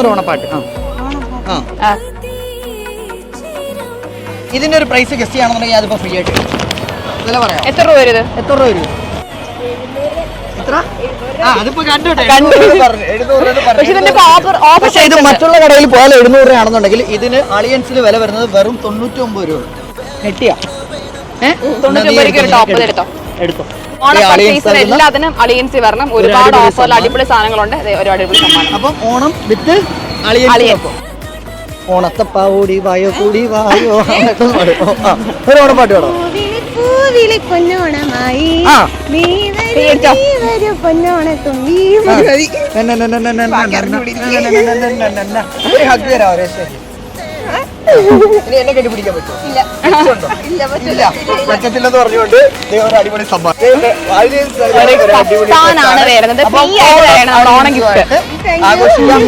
ഓണപ്പാട്ട്. ഇതിന്റെ ഒരു price guest ചെയ്യാണെന്നുണ്ടെങ്കിൽ അതിപ്പോ ഫ്രീ ആയിട്ട് വില പറയാം. എത്ര രൂപ വരും? എത്ര രൂപ വരും? എത്ര? അതിപ്പോ പക്ഷേ ഇത് മറ്റുള്ള കടയിൽ പോയാൽ 700 രൂപയാണെന്നുണ്ടെങ്കിൽ ഇതിന് അളിയൻസിൽ വില വരുന്നത് വെറും 99 രൂപ. നെട്ടിയാ 99 ടോപ്പ് എടുത്തോ. എല്ലാത്തിനും അളിയൻസി വരണം. ഒരുപാട് ഓഫറിൽ അടിപൊളി സാധനങ്ങളുണ്ട്. ഒരു അടിപൊളി സമ്മാനം. അപ്പം ഓണം വിത്ത് അളിയൻസ്. ഓണത്തപ്പാവൂടി വായോ കൂടി വായോ. ഒരു ഓണപ്പാട്ട് വേണോ? പൊന്നോണമായി എന്നെ കെട്ടിപ്പിടിക്കാൻ പറ്റത്തില്ലെന്ന് പറഞ്ഞുകൊണ്ട് അടിപൊളി സമ്മാനം. ആഘോഷിക്കാം.